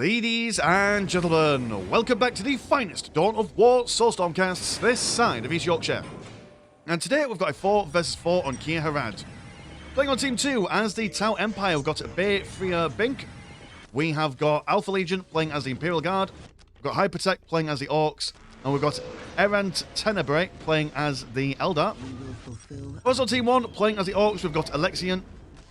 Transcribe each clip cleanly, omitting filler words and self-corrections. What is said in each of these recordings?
Ladies and gentlemen, welcome back to the finest Dawn of War Soulstorm casts this side of East Yorkshire. And today we've got a 4 versus 4 on Kier Harad. Playing on Team 2 as the Tau Empire, we've got Bay Freer Bink. We have got Alpha Legion playing as the Imperial Guard. We've got Hypertech playing as the Orks. And we've got Errant Tenebrae playing as the Eldar. Also Team 1 playing as the Orks, we've got Alexian.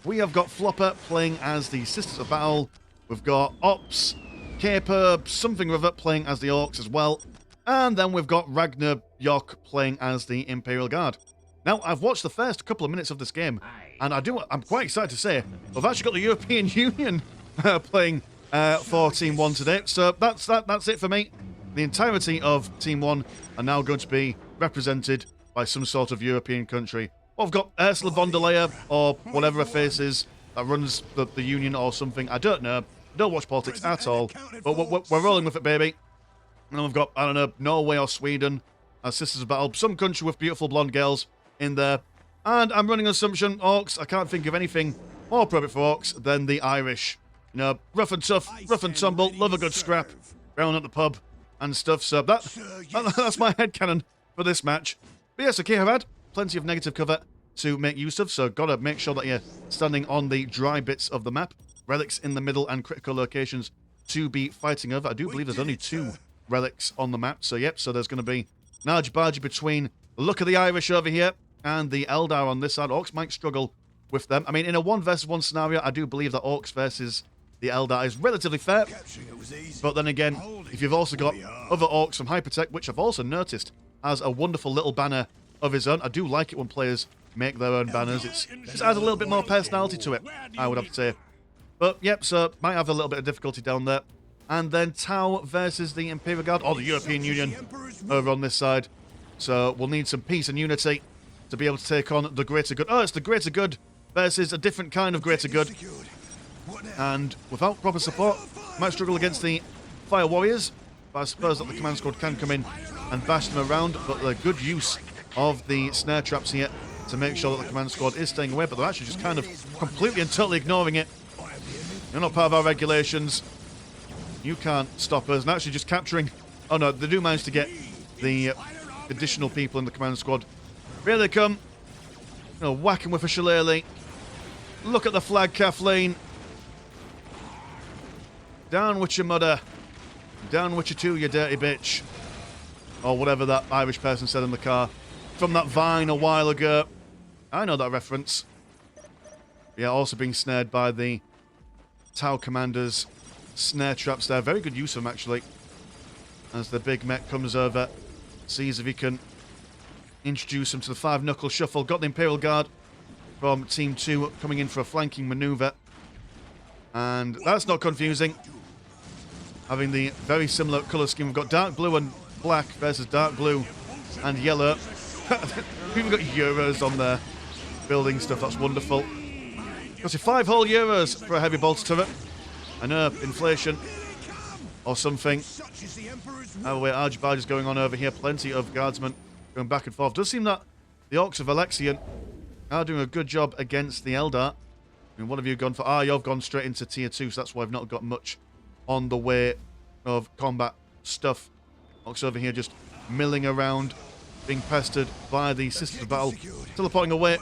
We have got Flopper playing as the Sisters of Battle. We've got Ops, Caper, something or other playing as the Orks as well. And then we've got Ragnar Yok playing as the Imperial Guard. Now, I've watched the first couple of minutes of this game, and I'm quite excited to say, we've actually got the European Union playing for Team 1 today. So that's it for me. The entirety of Team 1 are now going to be represented by some sort of European country. Well, I've got Ursula von der Leyen, or whatever her face is, that runs the Union or something. I don't know. Don't watch politics at all, but we're rolling with it, baby. And then we've got, I don't know, Norway or Sweden as Sisters of Battle. Some country with beautiful blonde girls in there. And I'm running an assumption, Orks, I can't think of anything more appropriate for Orks than the Irish. You know, rough and tough, rough and tumble, love a good scrap, round at the pub and stuff. So that's my headcanon for this match. But yeah, so Kier Harad, plenty of negative cover to make use of, so gotta make sure that you're standing on the dry bits of the map. Relics in the middle and critical locations to be fighting over. I do believe there's only 2 relics on the map, so yep, so there's going to be an argy-bargy between the look of the Irish over here and the Eldar on this side. Orks might struggle with them. I mean, in a 1 versus 1 scenario, I do believe that Orks versus the Eldar is relatively fair, but then again, if you've also got other Orks from Hypertech, which I've also noticed has a wonderful little banner of his own. I do like it when players make their own banners. It just adds a little bit more personality to it, I would have to say. But, yep, so might have a little bit of difficulty down there. And then Tau versus the Imperial Guard, or the European Union, over on this side. So we'll need some peace and unity to be able to take on the greater good. Oh, it's the greater good versus a different kind of greater good. And without proper support, might struggle against the Fire Warriors. But I suppose that the command squad can come in and bash them around. But the good use of the snare traps here to make sure that the command squad is staying away. But they're actually just kind of completely and totally ignoring it. You're not part of our regulations. You can't stop us. And actually just capturing... Oh no, they do manage to get the additional people in the command squad. Here they come. You know, whacking with a shillelagh. Look at the flag, Kathleen. Down with your mother. Down with you too, you dirty bitch. Or whatever that Irish person said in the car. From that Vine a while ago. I know that reference. Yeah, also being snared by the Tau Commander's snare traps there. Very good use of them, actually. As the big mech comes over, sees if he can introduce him to the 5-knuckle shuffle. Got the Imperial Guard from Team 2 coming in for a flanking maneuver. And that's not confusing. Having the very similar colour scheme. We've got dark blue and black versus dark blue and yellow. We've got euros on there. Building stuff, that's wonderful. Got 5 whole euros for a heavy bolter turret. I know, inflation or something. Oh wait, argy-bargy is going on over here. Plenty of guardsmen going back and forth. Does seem that the Orks of Alexian are doing a good job against the Eldar. I mean, what have you gone for? Ah, you've gone straight into tier 2, so that's why I've not got much on the way of combat stuff. Orks over here just milling around, being pestered by the Sisters of Battle, teleporting away.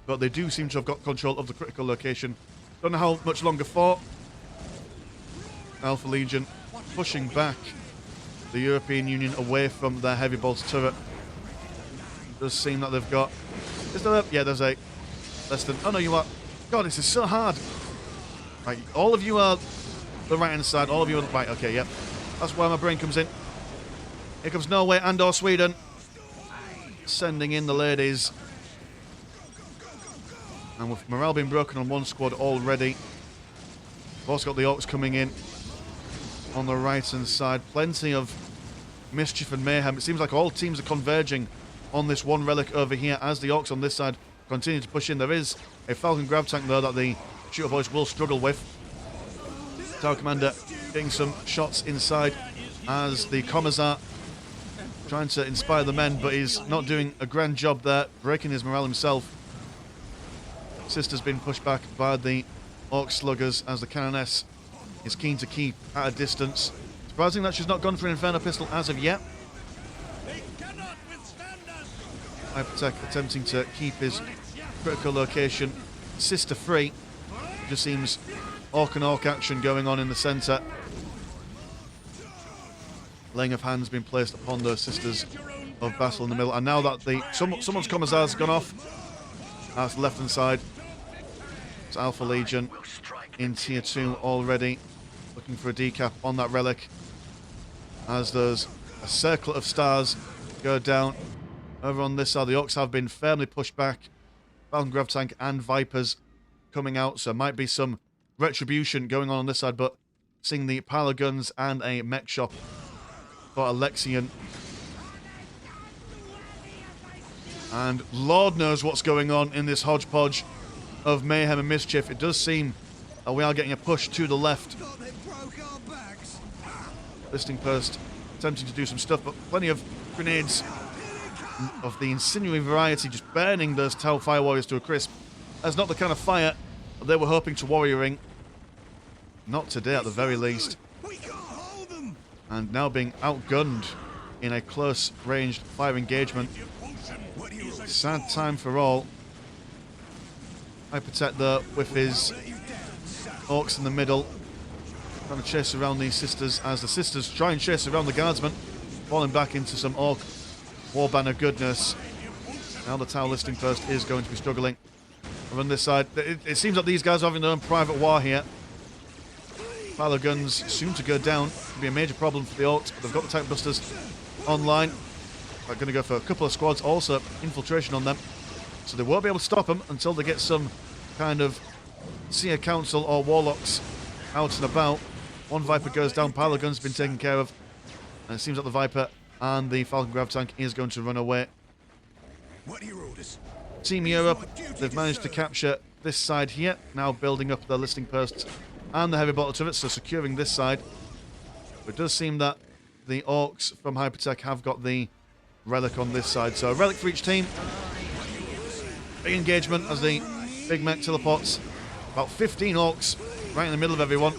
But they do seem to have got control of the critical location. Don't know how much longer for. Alpha Legion pushing back the European Union away from their heavy bolter turret. Does seem that they've got... Is there a... Yeah, there's a... Less than... Oh no, you are... God, this is so hard. Right, all of you are the right-hand side. All of you are... Right, okay, yep. That's where my brain comes in. Here comes Norway and or Sweden. Sending in the ladies. And with morale being broken on one squad already, we've also got the Orks coming in on the right-hand side. Plenty of mischief and mayhem. It seems like all teams are converging on this one relic over here as the Orks on this side continue to push in. There is a Falcon grab tank, though, that the shooter boys will struggle with. Tower Commander getting some shots inside as the Commissar trying to inspire the men, but he's not doing a grand job there, breaking his morale himself. Sister's been pushed back by the Orc sluggers as the Canoness is keen to keep at a distance. Surprising that she's not gone for an Inferno Pistol as of yet. Hypertech attempting to keep his critical location sister free. Just seems Ork and Ork action going on in the centre. Laying of hands being placed upon those sisters of battle in the middle. And now that someone's Commissar's gone off. That's the left hand side. It's Alpha Legion in tier 2 already. Looking for a decap on that relic. As there's a circle of stars go down. Over on this side, the Orks have been firmly pushed back. Falcon Grav Tank and Vipers coming out. So might be some retribution going on this side. But seeing the pile of guns and a mech shop for Alexian. And Lord knows what's going on in this hodgepodge of mayhem and mischief. It does seem that we are getting a push to the left. Listing Post attempting to do some stuff, but plenty of grenades of the insinuating variety just burning those Tau Fire Warriors to a crisp. That's not the kind of fire that they were hoping to warrioring. Not today at the very least. And now being outgunned in a close ranged fire engagement. Sad time for all. Hypertech though with his Orks in the middle. Trying to chase around these sisters as the sisters try and chase around the guardsmen. Falling back into some Ork Warbanner goodness. Now the Tau Listing Post is going to be struggling. On this side, it seems like these guys are having their own private war here. Pile of guns soon to go down. Could be a major problem for the Orks, but they've got the Tank Busters online. They're going to go for a couple of squads, also infiltration on them. So they won't be able to stop them until they get some kind of Seer Council or Warlocks out and about. One Viper goes down, pile of guns has been taken care of. And it seems like the Viper and the Falcon Grav Tank is going to run away. What are your orders? Team Europe, they've managed to capture this side here, now building up their listing posts and the heavy bolter turrets, so securing this side. But it does seem that the Orks from Hypertech have got the relic on this side, so a relic for each team. Big engagement as the big mech teleports. About 15 Orks right in the middle of everyone.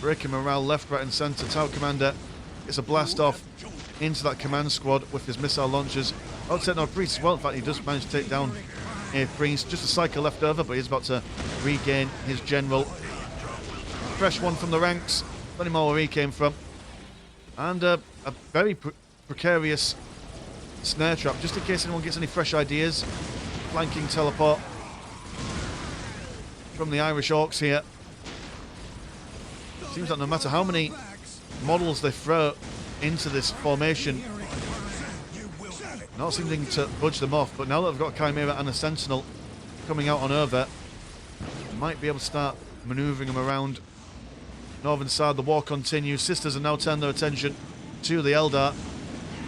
Breaking morale left, right and centre. Tau Commander gets a blast off into that command squad with his missile launchers. I would say no priest as well. In fact, he does manage to take down a priest. Just a cycle left over, but he's about to regain his general. Fresh one from the ranks. Plenty more where he came from. And a very precarious snare trap, just in case anyone gets any fresh ideas. Flanking teleport from the Irish Orks here. Seems like no matter how many models they throw into this formation, not seeming to budge them off. But now that they've got a Chimera and a Sentinel coming out on over, they might be able to start manoeuvring them around. Northern side, the war continues. Sisters have now turned their attention to the Eldar.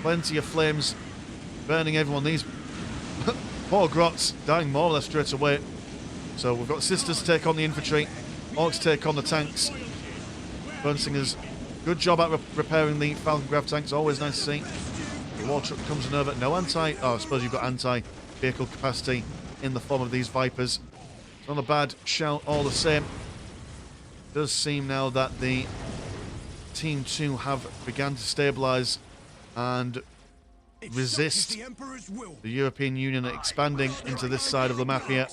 Plenty of flames burning everyone. These poor grots dying more or less straight away. So we've got Sisters take on the infantry. Orks take on the tanks. Burnsinger's good job at repairing the Falcon Grav tanks. Always nice to see. The war truck comes in over. No anti... Oh, I suppose you've got anti-vehicle capacity in the form of these Vipers. It's not a bad shout all the same. It does seem now that the Team 2 have begun to stabilise and resist the European Union expanding into this side of the map here.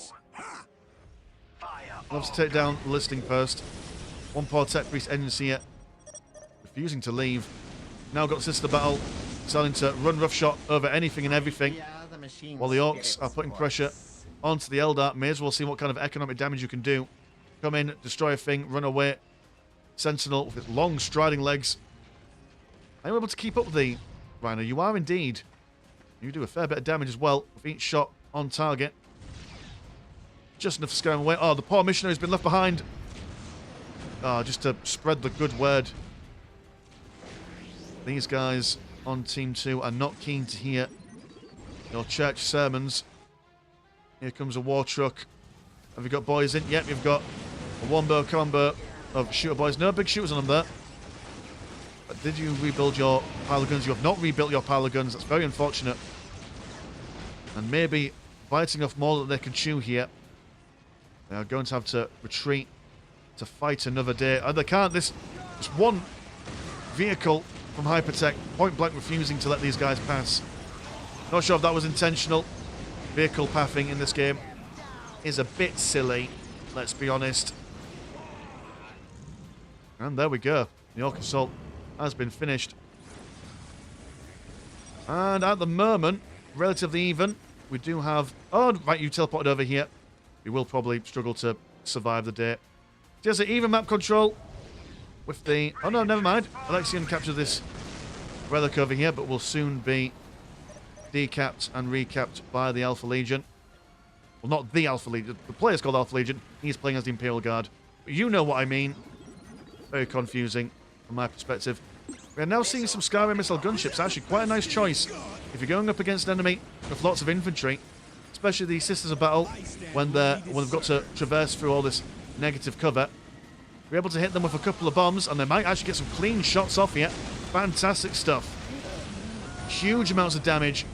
Loves to take down the listing post. One poor tech priest engines here, refusing to leave. Now got Sister Battle, starting to run roughshod over anything and everything. While the Orks are putting pressure onto the Eldar. May as well see what kind of economic damage you can do. Come in, destroy a thing, run away. Sentinel with its long striding legs. Are you able to keep up with the Rhino? You are indeed. You do a fair bit of damage as well with each shot on target. Just enough to scare him away. Oh, the poor missionary's been left behind. Just to spread the good word. These guys on Team 2 are not keen to hear your church sermons. Here comes a war truck. Have you got boys in? Yep, you've got a wombo combo of shooter boys. No big shooters on them there. But did you rebuild your pile of guns? You have not rebuilt your pile of guns. That's very unfortunate. And maybe biting off more that they can chew here. They are going to have to retreat to fight another day. And they can't. This one vehicle from Hypertech point blank refusing to let these guys pass. Not sure if that was intentional. Vehicle pathing in this game is a bit silly, let's be honest. And there we go. The Ork assault has been finished. And at the moment, relatively even. We do have... Oh, right, you teleported over here. We will probably struggle to survive the day. Just an even map control with the... Oh, no, never mind. Alexian captured this relic over here, but will soon be decapped and recapped by the Alpha Legion. Well, not the Alpha Legion. The player's called Alpha Legion. He's playing as the Imperial Guard. But you know what I mean. Very confusing from my perspective. We are now seeing some Skyrim missile gunships. Actually, quite a nice choice. If you're going up against an enemy with lots of infantry, especially the Sisters of Battle, when they've got to traverse through all this negative cover, we're able to hit them with a couple of bombs, and they might actually get some clean shots off here. Fantastic stuff. Huge amounts of damage.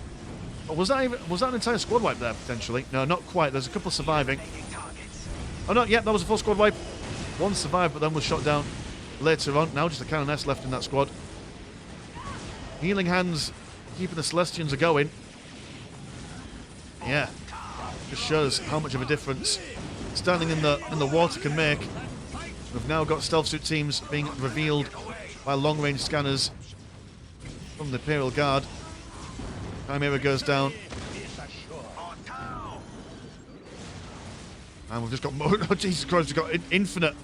Oh, was that an entire squad wipe there, potentially? No, not quite. There's a couple surviving. Oh, no, yeah, that was a full squad wipe. One survived, but then was shot down later on. Now just a Cannon S left in that squad. Healing Hands keeping the Celestians a going. Yeah. Just shows how much of a difference standing in the water can make. We've now got stealth suit teams being revealed by long-range scanners from the Imperial Guard. Chimera goes down. And we've just got more. Oh, Jesus Christ, we've got infinite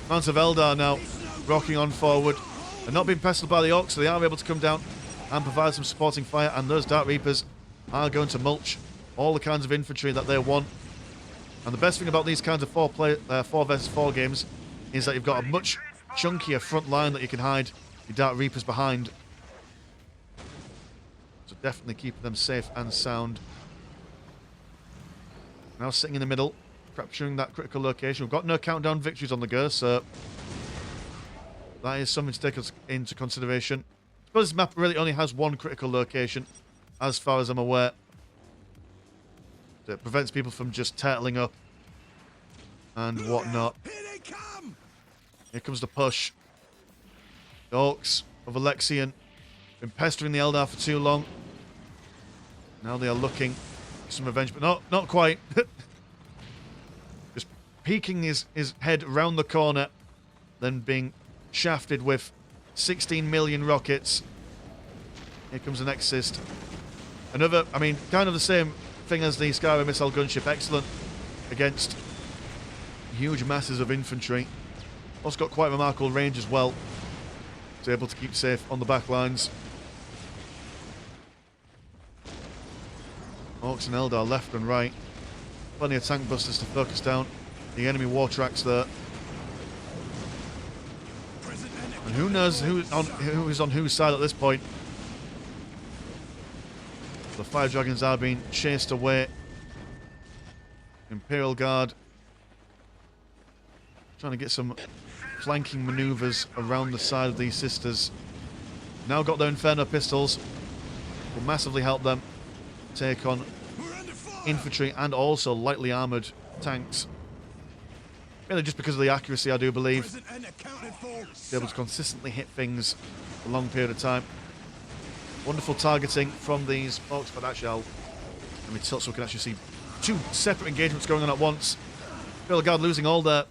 amounts of Eldar now rocking on forward. They're not being pestered by the Orks, so they are able to come down and provide some supporting fire. And those Dark Reapers are going to mulch all the kinds of infantry that they want. And the best thing about these kinds of 4 versus 4 games is that you've got a much chunkier front line that you can hide your Dark Reapers behind. So definitely keeping them safe and sound. Now sitting in the middle, capturing that critical location. We've got no countdown victories on the go, so that is something to take us into consideration. I suppose this map really only has one critical location, as far as I'm aware. It prevents people from just turtling up and whatnot. Here comes the push. The Orks of Alexian been pestering the Eldar for too long. Now they are looking for some revenge, but not quite. Just peeking his head round the corner, then being shafted with 16 million rockets. Here comes the next assist. Another, I mean, kind of the same thing as the Skyrim missile gunship. Excellent against huge masses of infantry. Also got quite remarkable range as well. So able to keep safe on the back lines. Orks and Eldar left and right. Plenty of tank busters to focus down the enemy war tracks there. And who knows who is on whose side at this point. The Fire Dragons are being chased away. Imperial Guard trying to get some flanking maneuvers around the side of these Sisters. Now got their Inferno pistols. Will massively help them take on infantry and also lightly armoured tanks. Really just because of the accuracy, I do believe. Be able to consistently hit things for a long period of time. Wonderful targeting from these Orks, but actually let me tilt so we can actually see 2 separate engagements going on at once. Imperial Guard losing all their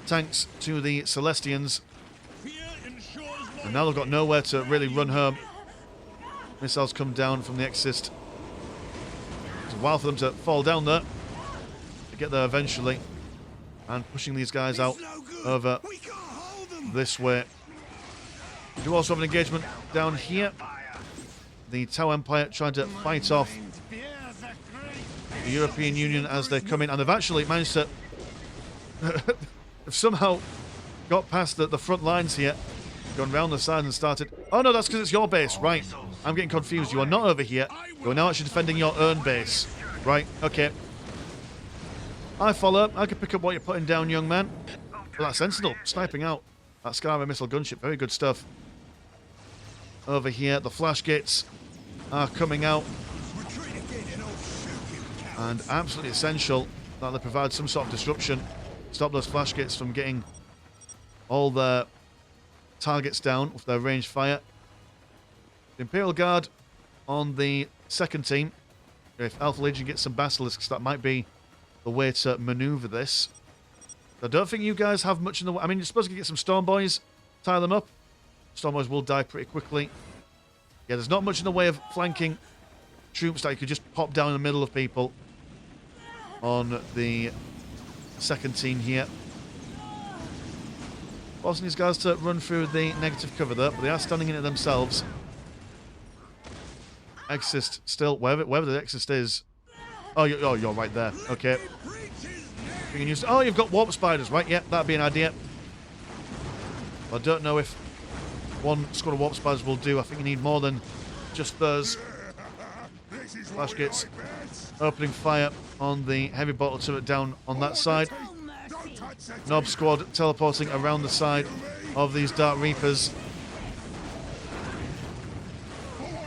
tanks to the Celestians. And now they've got nowhere to really run home. Missiles come down from the Exist. It's a while for them to fall down there. To get there eventually. And pushing these guys out over this way. We do also have an engagement down here. The Tau Empire trying to fight off the European Union as they come in. And they've actually managed to... they've somehow got past the front lines here. Gone round the side and started... Oh no, that's because it's your base. Right. I'm getting confused. You are not over here. You are now actually defending your own base. Right. Okay. I follow. I can pick up what you're putting down, young man. But that's sensible. Sniping out that Skyrim missile gunship. Very good stuff. Over here, the flash gates are coming out. And absolutely essential that they provide some sort of disruption stop those flash kits from getting all their targets down with their ranged fire. The Imperial Guard on the second team. If Alpha Legion gets some basilisks, that might be the way to maneuver this. I don't think you guys have much in the way. I mean, you're supposed to get some Storm Boys, tie them up. Storm Boys will die pretty quickly. Yeah, there's not much in the way of flanking troops that you could just pop down in the middle of people on the second team here. Forcing these guys to run through the negative cover there, but they are standing in it themselves. Exorcist still, wherever the Exorcist is. Oh, you're right there. Okay. You can use, oh, you've got warp spiders, right? Yeah, that'd be an idea. I don't know if one squad of warp spiders will do. I think you need more than just those. Flash kits opening fire on the heavy bottle turret down on that side. Nob squad teleporting around the side of these Dark Reapers.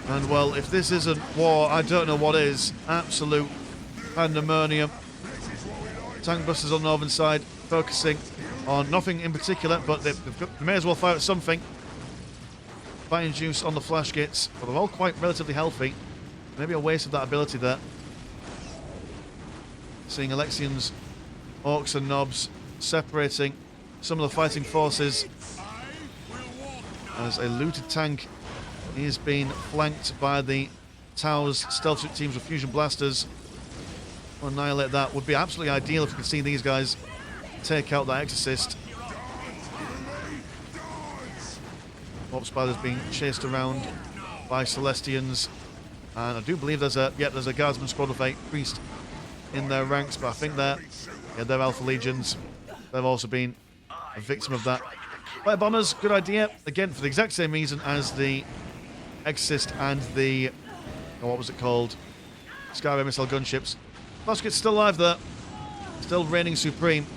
And well, if this isn't war, I don't know what is. Absolute pandemonium. Tank busters on the northern side, focusing on nothing in particular, but they may as well fire at something. Fighting juice on the flash kits, but they're all quite relatively healthy. Maybe a waste of that ability there. Seeing Alexians, Orks and Nobs separating some of the fighting forces as a looted tank is being flanked by the Tau's stealth suit teams with fusion blasters. Annihilate that would be absolutely ideal if we could see these guys take out that Exorcist. Warp Spiders being chased around by Celestians, and I do believe there's a guardsman squad with a priest in their ranks, but I think they're Alpha Legions. They've also been a victim of that. Fire bombers, good idea. Again, for the exact same reason as the Exorcist and the what was it called? Sky missile gunships. Flash still alive there, still reigning supreme.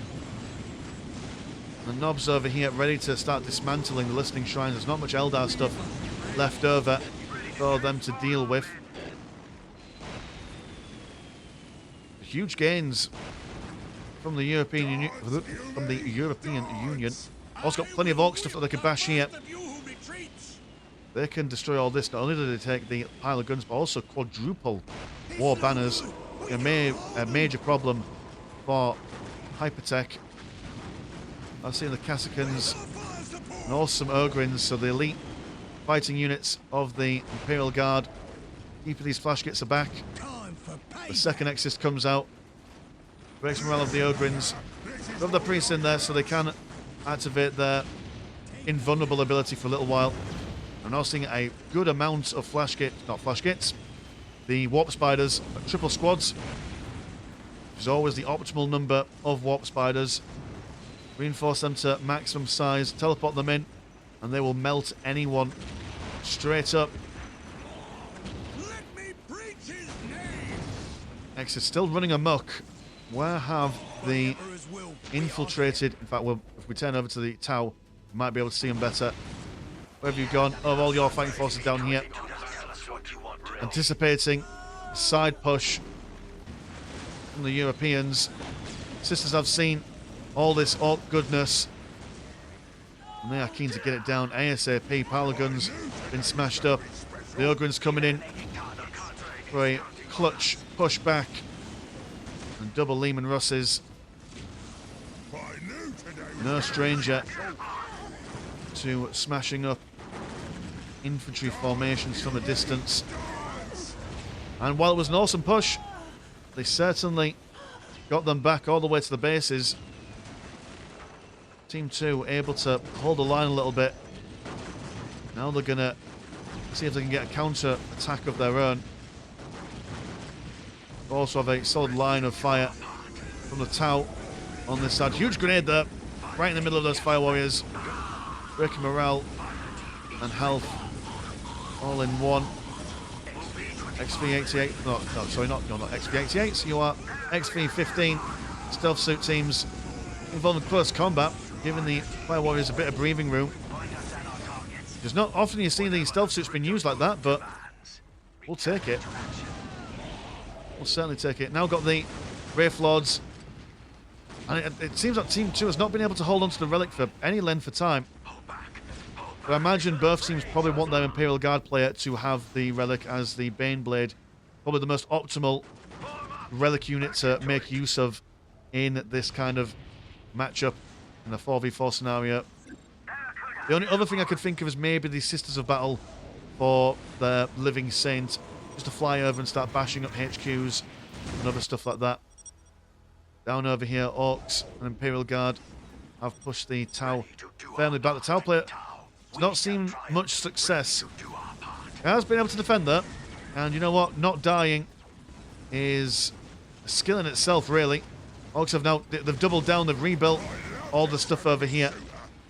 The Nobs over here ready to start dismantling the listening shrines. There's not much Eldar stuff left over for them to deal with. Huge gains from the European Union. Also got plenty of Orc stuff that they can bash here. They can destroy all this. Not only do they take the pile of guns, but also quadruple war banners. A major problem for Hypertech. I've seen the Cassicans and also some Ogrins, so the elite fighting units of the Imperial Guard. Keeping these flash kits aback. The second Exorcist comes out. Breaks morale of the Ogrins. Got the priests in there so they can activate their invulnerable ability for a little while. I'm now seeing a good amount of flash kits, not flash kits. The Warp Spiders, triple squads. Which is always the optimal number of Warp Spiders. Reinforce them to maximum size, teleport them in, and they will melt anyone straight up. X is still running amok. Where have the infiltrated... In fact, if we turn over to the Tau, we might be able to see them better. Where have you gone? Oh, all your fighting forces down here. Anticipating a side push from the Europeans. Sisters have seen all this Orc goodness, and they are keen to get it down ASAP. Pile of guns been smashed up. The Ogrins coming in for a clutch push back, and double Lehman Russes. No stranger to smashing up infantry formations from a distance. And while it was an awesome push, they certainly got them back all the way to the bases. Team 2 able to hold the line a little bit. Now they're going to see if they can get a counter attack of their own. Also have a solid line of fire from the Tau on this side. Huge grenade there, right in the middle of those fire warriors. Breaking morale and health all in one. XV-88, you're not XV-88s, you are XV-15 stealth suit teams involved in close combat, giving the fire warriors a bit of breathing room. There's not often you see these stealth suits being used like that, but we'll take it. We'll certainly take it. Now got the Wraith Lords And it seems like Team 2 has not been able to hold on to the relic for any length of time. But I imagine both teams probably want their Imperial Guard player to have the relic as the Baneblade. Probably the most optimal relic unit to make use of in this kind of matchup in a 4v4 scenario. The only other thing I could think of is maybe the Sisters of Battle for the Living Saint. Just to fly over and start bashing up HQs and other stuff like that. Down over here, Orks and Imperial Guard have pushed the Tau firmly back. The Tau player has not seen much success. He has been able to defend that. And you know what? Not dying is a skill in itself, really. Orks have now, they've doubled down, they've rebuilt all the stuff over here.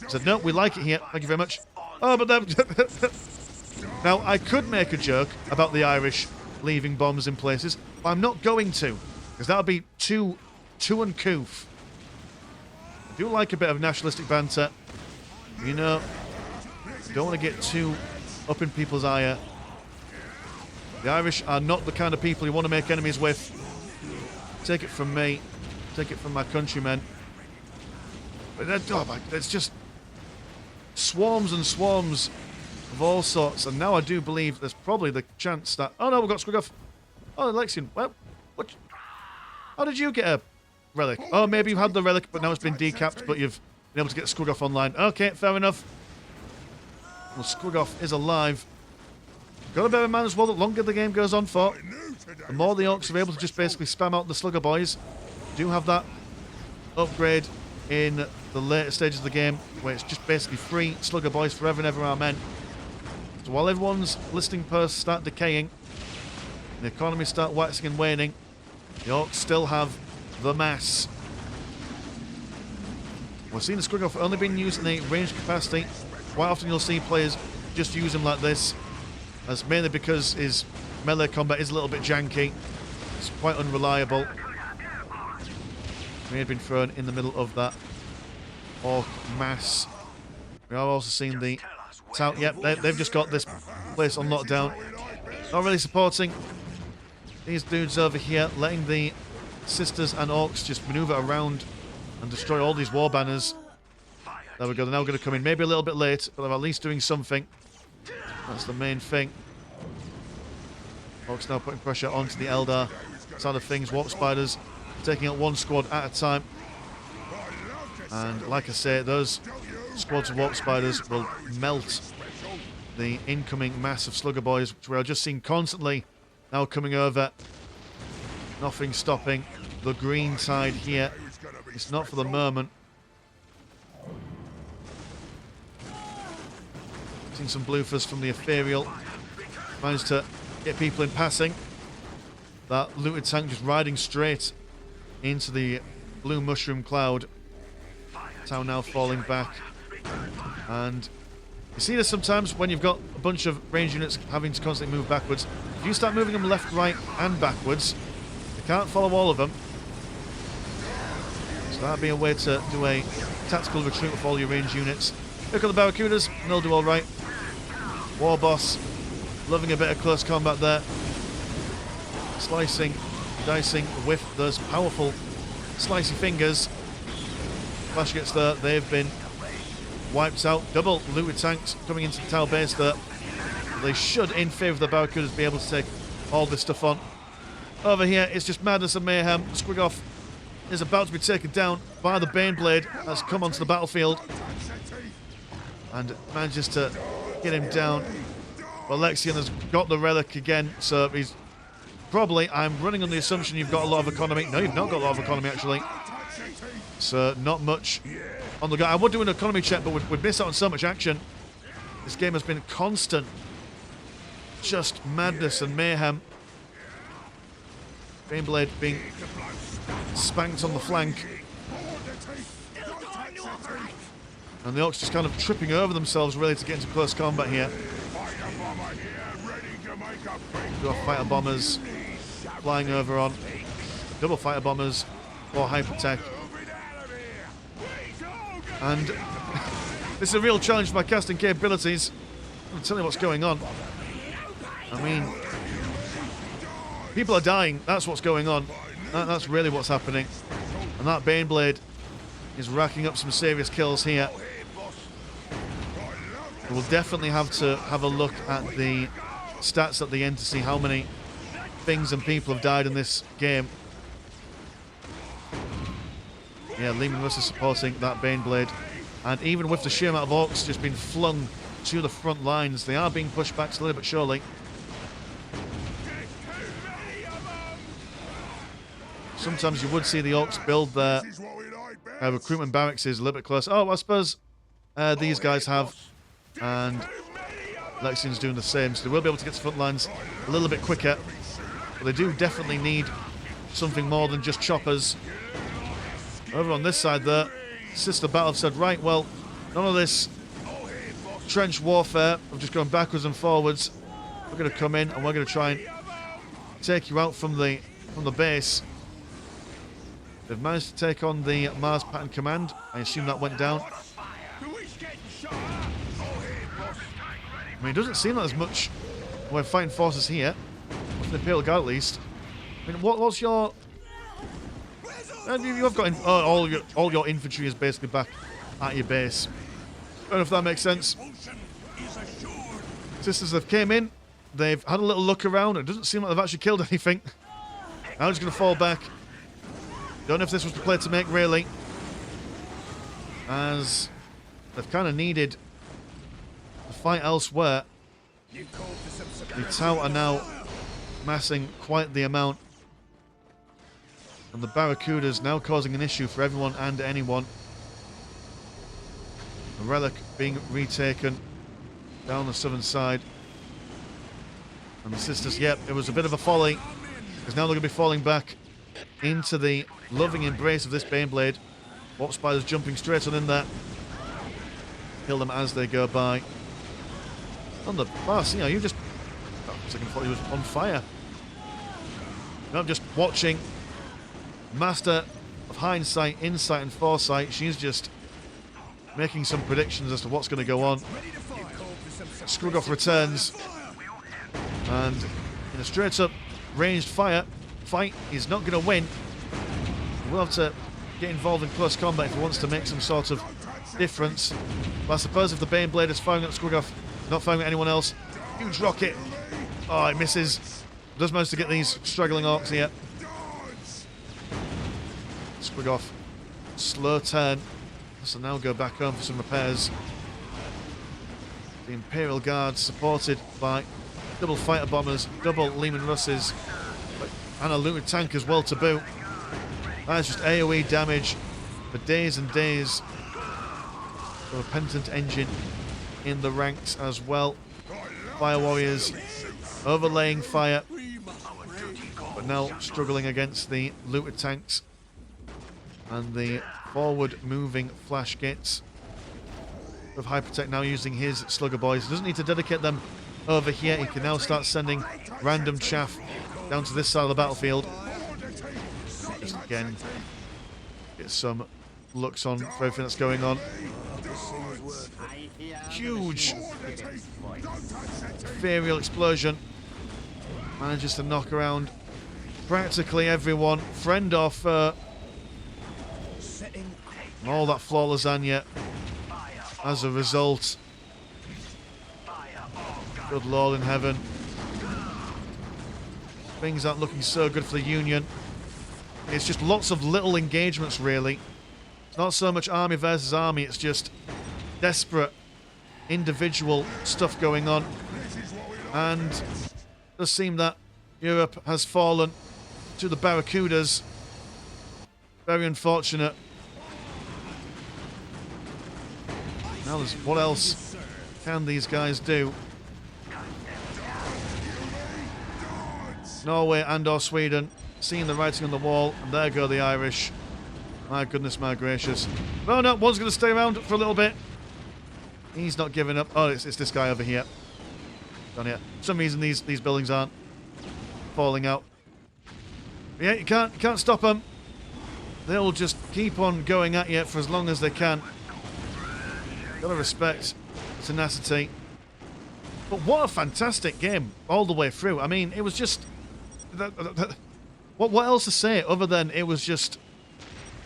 Said, no, we like it here. Thank you very much. Oh, but then... Now, I could make a joke about the Irish leaving bombs in places, but I'm not going to, because that would be too uncouth. I do like a bit of nationalistic banter. You know, don't want to get too up in people's ire. The Irish are not the kind of people you want to make enemies with. Take it from me. Take it from my countrymen. But it's just swarms and swarms of all sorts. And now I do believe there's probably the chance that... Oh no, we've got Squiggoff. Oh, Lexian. Well, what? How did you get a relic? Oh, maybe you had the relic, but now it's been decapped, but you've been able to get Squiggoff online. Okay, fair enough. Well, Squiggoff is alive. Got to bear in mind as well that the longer the game goes on for, the more the Orks are able to just basically spam out the Slugger Boys. Do have that upgrade in the later stages of the game, where it's just basically free Slugger Boys forever and ever, amen. So while everyone's listing posts start decaying, the economy start waxing and waning, the Orks still have the mass. We're seeing the Squiggoff only being used in a ranged capacity. Quite often you'll see players just use him like this. That's mainly because his melee combat is a little bit janky. It's quite unreliable. He had been thrown in the middle of that Ork mass. We are also seeing the Tau. Yep, they've just got this place on lockdown. Not really supporting these dudes over here, letting the Sisters and Orks just maneuver around and destroy all these war banners. There we go, they're now going to come in. Maybe a little bit late, but they're at least doing something. That's the main thing. Orks now putting pressure onto the Eldar side of things. Warp Spiders taking out one squad at a time. And like I say, those squads of Warp Spiders will melt the incoming mass of Slugger Boys, which we are just seeing constantly now coming over. Nothing stopping the green side here. It's not for the moment. Seen some bloofers from the Imperial. Managed to get people in passing. That looted tank just riding straight into the blue mushroom cloud. Tau now falling back. And you see this sometimes when you've got a bunch of range units having to constantly move backwards. If you start moving them left, right and backwards, you can't follow all of them. So that'd be a way to do a tactical retreat with all your range units. Look at the Barracudas, and they'll do alright. War Boss, loving a bit of close combat there. Slicing, dicing with those powerful slicey fingers. Flash gets there, they've been wiped out. Double looted tanks coming into the Tau base there. They should, in favour of the Barracudas, be able to take all this stuff on. Over here, it's just madness and mayhem. Squiggoff is about to be taken down by the Baneblade that's come onto the battlefield. And manages to get him down. But Lexian has got the relic again, so he's probably, I'm running on the assumption you've got a lot of economy. No, you've not got a lot of economy, actually. So, not much on the go. I would do an economy check, but we'd miss out on so much action. This game has been constant. Just madness and mayhem. Baneblade being spanked on the flank. And the Orks just kind of tripping over themselves really to get into close combat here. Two fighter bombers flying over on double fighter bombers or hypertech. And this is a real challenge for my casting capabilities. I'll tell you what's going on. I mean, people are dying. That's what's going on. That's really what's happening. And And that Baneblade is racking up some serious kills here. We'll definitely have to have a look at the stats at the end to see how many things and people have died in this game. Yeah, Lehman Russ is supporting that Baneblade. And even with the sheer amount of Orks just being flung to the front lines, they are being pushed back slowly but surely. Sometimes you would see the Orks build their recruitment barracks a little bit closer. Oh, I suppose these guys have. And Lexington's doing the same, so they will be able to get to front lines a little bit quicker. But they do definitely need something more than just choppers. Over on this side there, Sister Battle have said, right, well, none of this trench warfare of just going backwards and forwards. We're going to come in and we're going to try and take you out from the base. They've managed to take on the Mars Pattern Command. I assume that went down. I mean, it doesn't seem like there's much we're fighting forces here. With the Imperial Guard, at least. I mean, what's your... You have got... all your infantry is basically back at your base. I don't know if that makes sense. Sisters have came in. They've had a little look around. It doesn't seem like they've actually killed anything. Now just going to fall back. Don't know if this was the play to make, really. As they've kind of needed to fight elsewhere. The Tau are now massing quite the amount. And the Barracudas now causing an issue for everyone and anyone. The Relic being retaken down the southern side. And the Sisters, yep, it was a bit of a folly. Because now they're going to be falling back into the loving embrace of this Baneblade. Warp Spiders jumping straight on in there. Kill them as they go by. On the bus, you know, you just... Oh, a second, I thought he was on fire. No, I'm just watching. Master of hindsight, insight and foresight. She's just making some predictions as to what's going to go on. Screwgoff returns. And in a straight up ranged fight, he's not going to win. We'll have to get involved in close combat if he wants to make some sort of difference. But I suppose if the Baneblade is firing at Screwgoff, not firing at anyone else. Huge rocket. Oh, it misses. Does manage to get these struggling Orks here. Screwgoff, slow turn. So now go back home for some repairs. The Imperial Guard supported by double fighter bombers, double Lehman Russes, and a looted tank as well to boot. That's just AoE damage for days and days. A repentant engine in the ranks as well. Fire warriors overlaying fire, but now struggling against the looted tanks and the forward moving flash gates of Hypertech now using his slugger boys. He doesn't need to dedicate them over here. He can now start sending random chaff down to this side of the battlefield. Just again get some looks on for everything that's going on. Huge ethereal explosion manages to knock around practically everyone, friend or foe. And all that floor lasagna as a result. Good Lord in heaven. Things aren't looking so good for the Union. It's just lots of little engagements, really. It's not so much army versus army, it's just desperate individual stuff going on. And it does seem that Europe has fallen to the Barracudas. Very unfortunate. Now, what else can these guys do? Norway and or Sweden seeing the writing on the wall, and there go the Irish. My goodness, my gracious. No, one's going to stay around for a little bit. He's not giving up. Oh, it's this guy over here. Down here. For some reason, these buildings aren't falling out. But yeah, you can't stop them. They'll just keep on going at you for as long as they can. Gotta respect tenacity. But what a fantastic game all the way through. I mean, it was just... What else to say other than it was just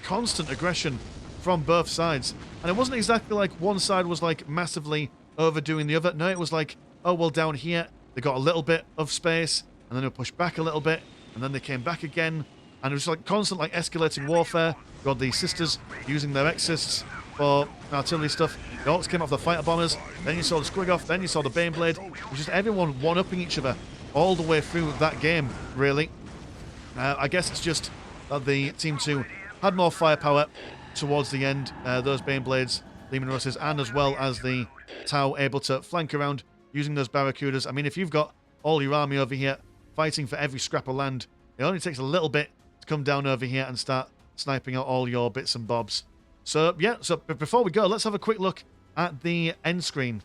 constant aggression from both sides. And it wasn't exactly like one side was like massively overdoing the other. No, it was like, oh, well, down here, they got a little bit of space, and then they pushed back a little bit, and then they came back again. And it was like constant like escalating warfare. You got the sisters using their Exorcists for artillery stuff. The Orks came off the fighter bombers. Then you saw the Squiggoth. Then you saw the Baneblade. It was just everyone one-upping each other all the way through that game, really. I guess it's just that the Team 2 had more firepower towards the end. Those Baneblades, Leman Russes, and as well as the Tau able to flank around using those Barracudas. I mean, if you've got all your army over here fighting for every scrap of land, it only takes a little bit to come down over here and start sniping out all your bits and bobs. So, yeah, but before we go, let's have a quick look at the end screen.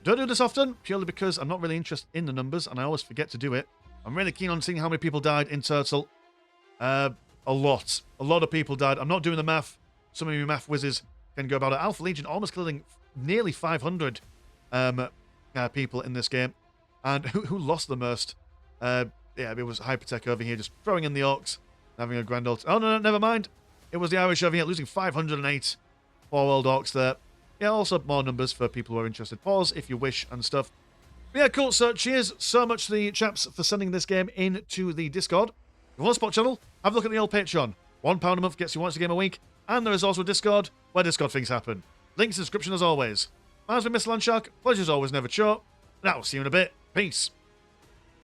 Don't do this often, purely because I'm not really interested in the numbers, and I always forget to do it. I'm really keen on seeing how many people died in total. A lot. A lot of people died. I'm not doing the math. Some of you math whizzes can go about it. Alpha Legion almost killing nearly 500 people in this game. And who lost the most? Yeah, it was Hypertech over here, just throwing in the Orks, having a grand old... Oh, no, never mind. It was the Irish over here, losing 508. Poor old Orks there. Yeah, also more numbers for people who are interested. Pause if you wish and stuff. But yeah, cool. So cheers so much to the chaps for sending this game into the Discord. If you want to support the channel, have a look at the old Patreon. £1 a month gets you once a game a week. And there is also a Discord where Discord things happen. Links in the description as always. My name's been Mr. Landshark. Pleasure as always, never short. And I will see you in a bit. Peace.